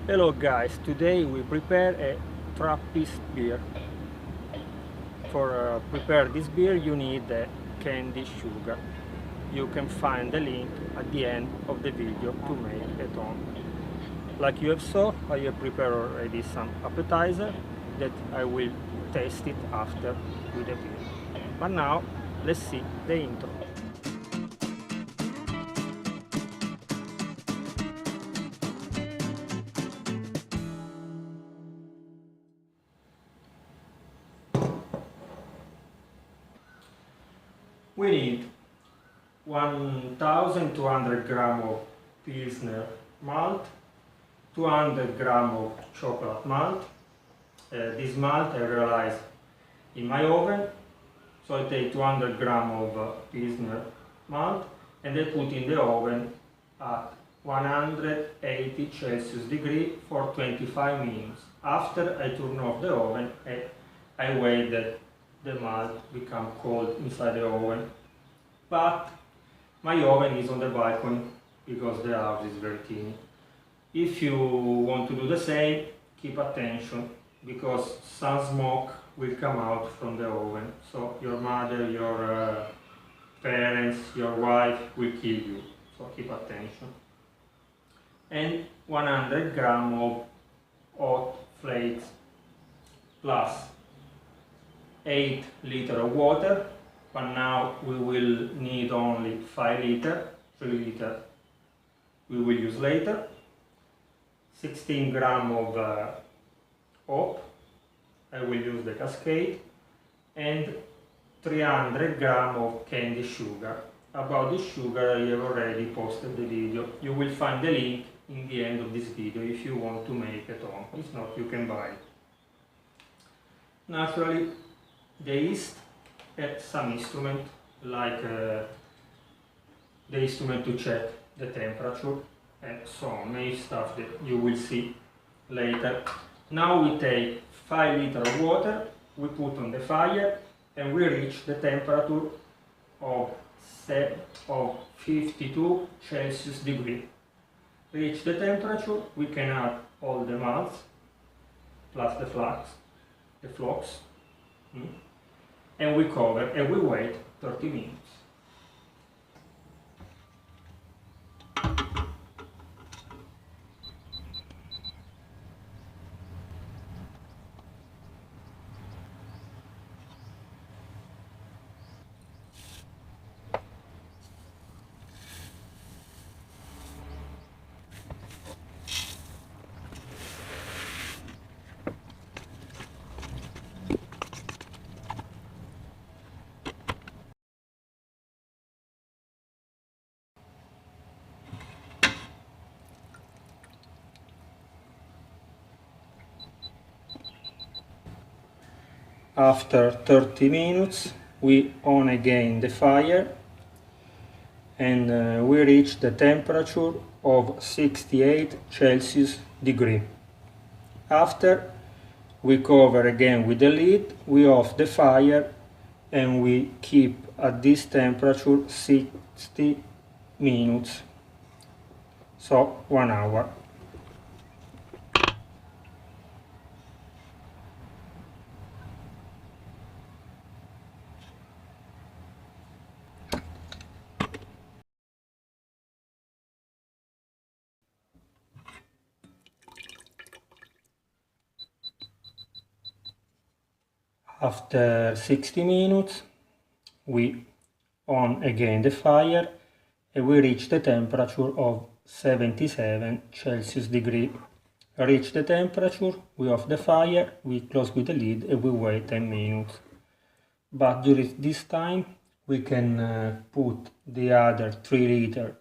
Hello guys, today we prepare a Trappist beer. For prepare this beer you need candy sugar. You can find the link at the end of the video to make at home. Like you have saw, I have prepared already some appetizer that I will taste it after with the beer. But now let's see the intro. We need 1200 grams of Pilsner malt, 200 grams of chocolate malt. This malt I realized in my oven, so I take 200 grams of Pilsner malt and I put in the oven at 180 Celsius degree for 25 minutes. After I turn off the oven, I wait that the malt become cold inside the oven. But my oven is on the balcony because the house is very tiny. If you want to do the same, keep attention because some smoke will come out from the oven. So your mother, your parents, your wife will kill you. So keep attention. And 100 grams of hot flakes plus 8 liters of water. But now we will need only 5 liters, 3 liters we will use later. 16 grams of hop, I will use the Cascade, and 300 grams of candy sugar. About the sugar I have already posted the video. You will find the link in the end of this video if you want to make at home. If not, you can buy it. Naturally, the yeast has some instrument like the instrument to check the temperature and so on, many stuff that you will see later. Now we take 5 liters of water, we put on the fire and we reach the temperature of 52 Celsius degree. Reach the temperature, we can add all the malts plus the flocks, and we cover and we wait 30 minutes. After 30 minutes we on again the fire and we reach the temperature of 68 Celsius degree. After we cover again with the lid, we off the fire and we keep at this temperature 60 minutes, so 1 hour. After 60 minutes we on again the fire and we reach the temperature of 77 Celsius degree. Reach the temperature, we off the fire, we close with the lid and we wait 10 minutes. But during this time we can put the other 3 liters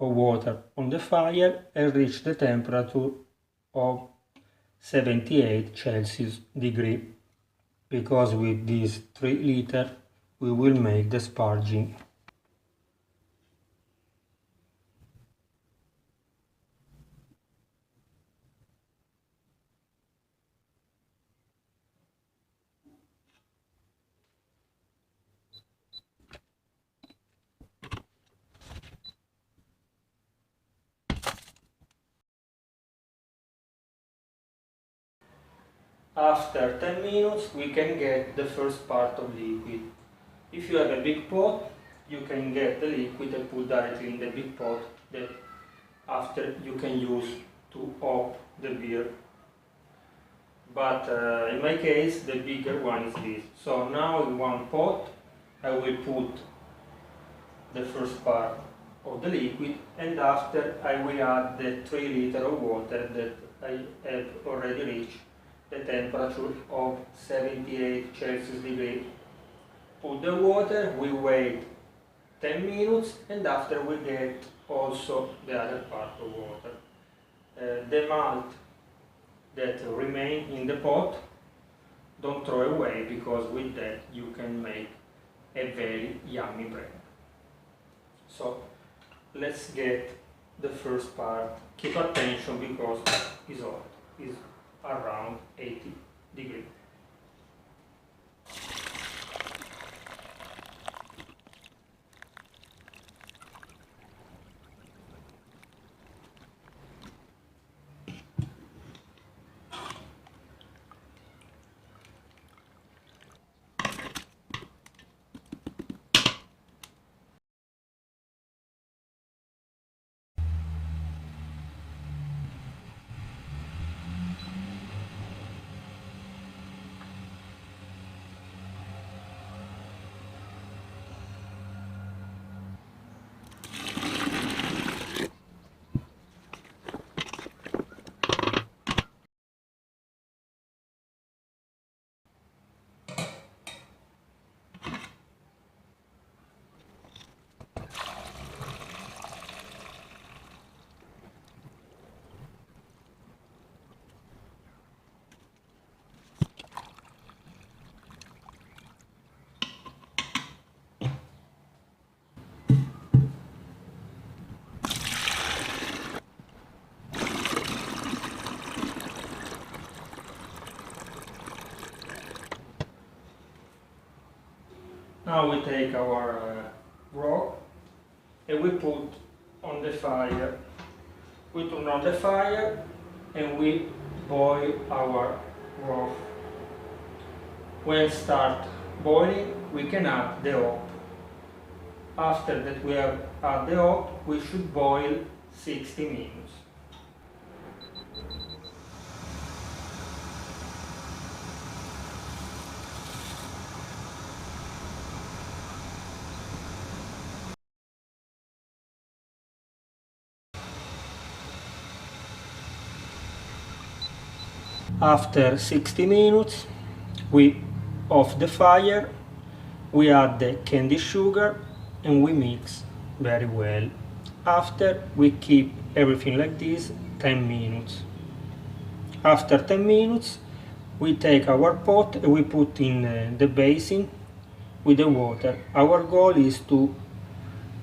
of water on the fire and reach the temperature of 78 Celsius degree. Because with these 3 liters we will make the sparging. After 10 minutes we can get the first part of liquid. If you have a big pot, you can get the liquid and put directly in the big pot that after you can use to hop the beer. But in my case the bigger one is this. So now in one pot I will put the first part of the liquid, and after I will add the 3 liters of water that I have already reached the temperature of 78 Celsius degree. Put the water, we wait 10 minutes, and after we get also the other part of water. The malt that remain in the pot, don't throw away, because with that you can make a very yummy bread. So let's get the first part. Keep attention because it's hot, it's around 80 degrees. Now we take our rock and we put on the fire. We turn on the fire and we boil our broth. When it starts boiling, we can add the hop. After that we have add the hop, we should boil 60 minutes. After 60 minutes, we off the fire, we add the candy sugar and we mix very well. After, we keep everything like this 10 minutes. After 10 minutes, we take our pot and we put in the basin with the water. Our goal is to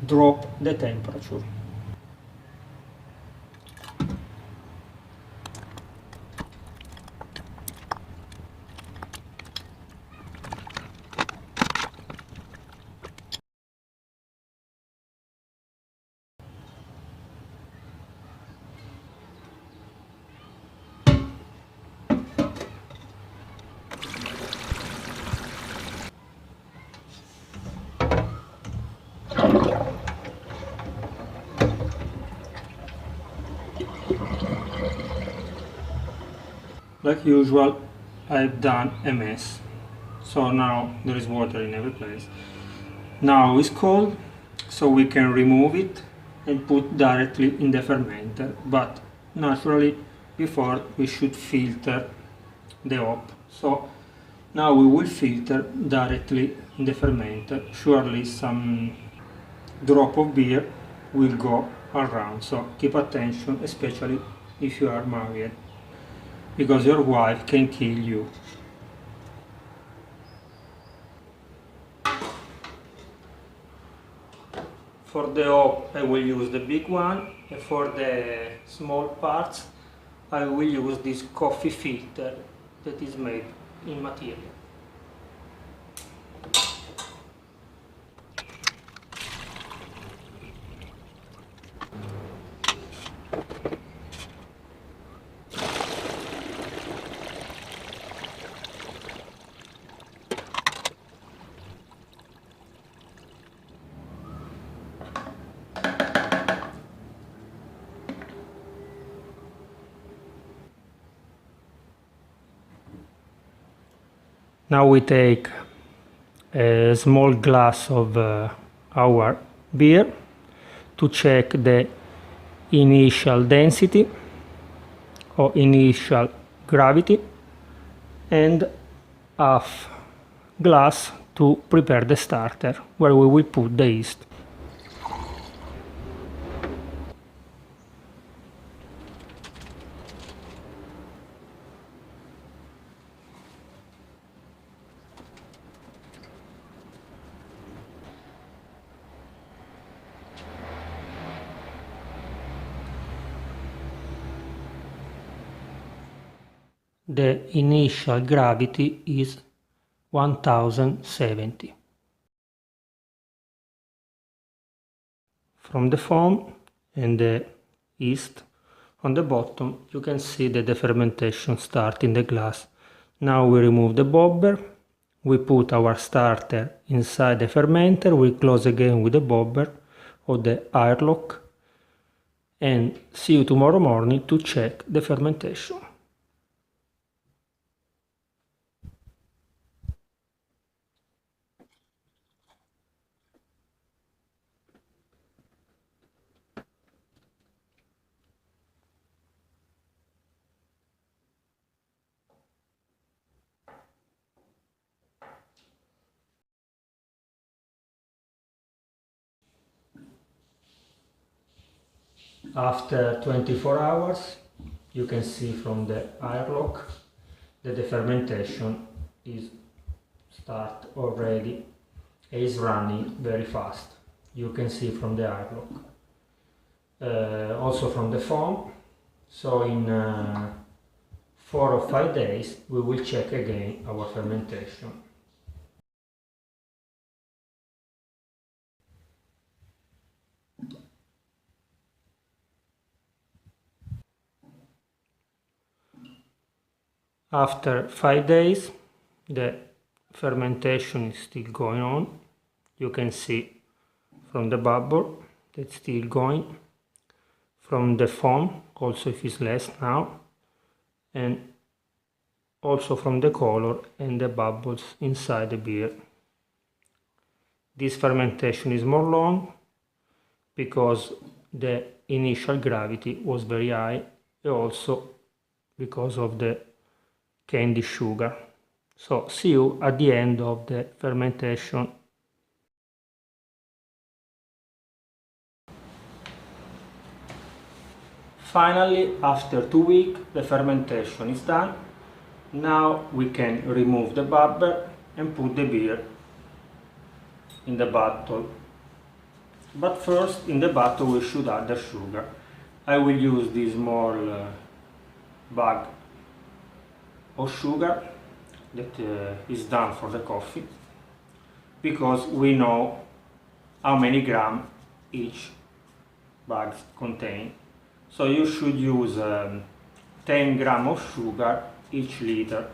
drop the temperature. Like usual, I've done a mess. So now there is water in every place. Now it's cold, so we can remove it and put directly in the fermenter. But naturally, before we should filter the hop. So now we will filter directly in the fermenter. Surely some drop of beer will go around. So keep attention, especially if you are married, because your wife can kill you. For the hop I will use the big one, and for the small parts I will use this coffee filter that is made in material. Now we take a small glass of our beer to check the initial density or initial gravity, and half glass to prepare the starter where we will put the yeast. The initial gravity is 1070. From the foam and the yeast on the bottom, you can see that the fermentation starts in the glass. Now we remove the bobber, we put our starter inside the fermenter, we close again with the bobber or the airlock, and see you tomorrow morning to check the fermentation. After 24 hours, you can see from the airlock that the fermentation is start already, is running very fast. You can see from the airlock, also from the foam. So in 4 or 5 days we will check again our fermentation. After 5 days, the fermentation is still going on. You can see from the bubble that's still going, from the foam also if it's less now, and also from the color and the bubbles inside the beer. This fermentation is more long because the initial gravity was very high, and also because of the candy sugar. So see you at the end of the fermentation. Finally, after 2 weeks, the fermentation is done. Now we can remove the bubble and put the beer in the bottle. But first, in the bottle we should add the sugar. I will use this small bag of sugar that is done for the coffee, because we know how many grams each bag contains. So you should use 10 grams of sugar each liter.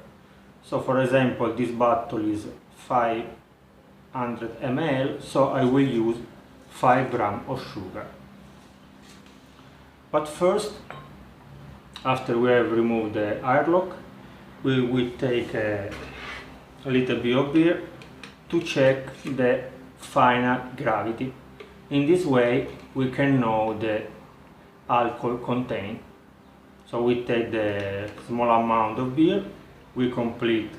So for example, this bottle is 500 ml, so I will use 5 grams of sugar. But first, after we have removed the airlock, we will take a little bit of beer to check the final gravity. In this way we can know the alcohol contained. So we take the small amount of beer, we complete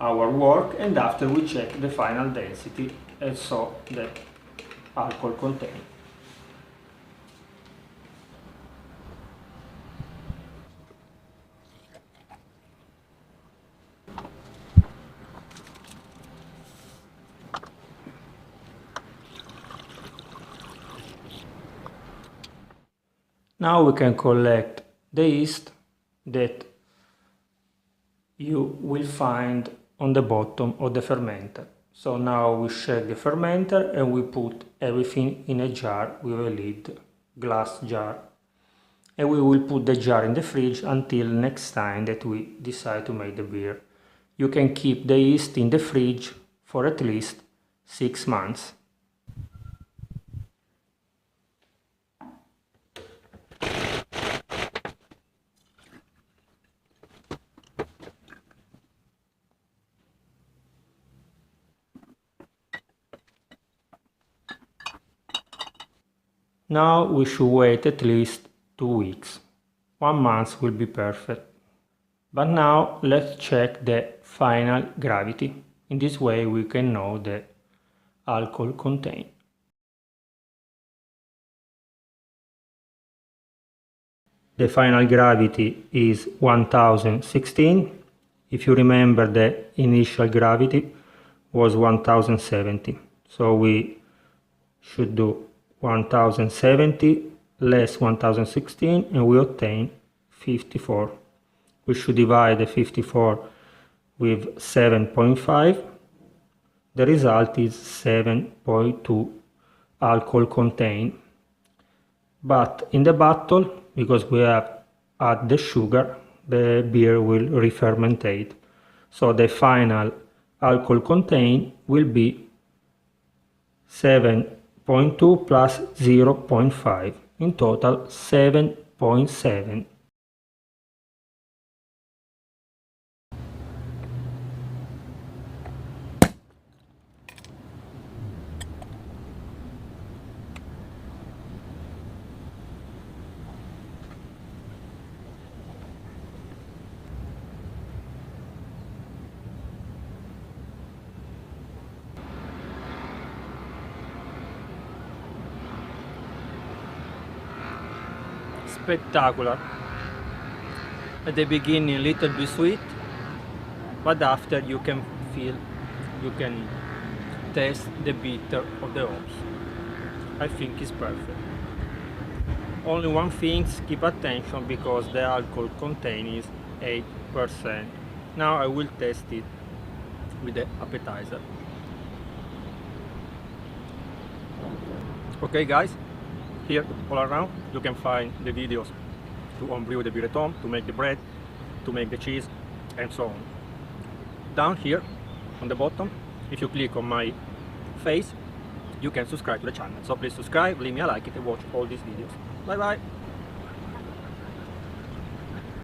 our work, and after we check the final density and so the alcohol contained. Now we can collect the yeast that you will find on the bottom of the fermenter. So now we shake the fermenter and we put everything in a jar with a lid, glass jar. And we will put the jar in the fridge until next time that we decide to make the beer. You can keep the yeast in the fridge for at least 6 months. Now we should wait at least 2 weeks. 1 month will be perfect. But now let's check the final gravity. In this way we can know the alcohol contained. The final gravity is 1016. If you remember, the initial gravity was 1070. So we should do 1070 less 1016 and we obtain 54. We should divide the 54 with 7.5. The result is 7.2 alcohol contained. But in the bottle, because we have add the sugar, the beer will re-fermentate. So the final alcohol contained will be 7.2 plus 0.5, in total 7.7. Spectacular. At the beginning a little bit sweet, but after you can taste the bitter of the hops. I think it's perfect. Only one thing, keep attention, because the alcohol content is 8%. Now I will test it with the appetizer. Okay guys, here all around you can find the videos to homebrew the beer at home, to make the bread, to make the cheese, and so on. Down here on the bottom, if you click on my face, you can subscribe to the channel. So please subscribe, leave me a like and watch all these videos. Bye bye!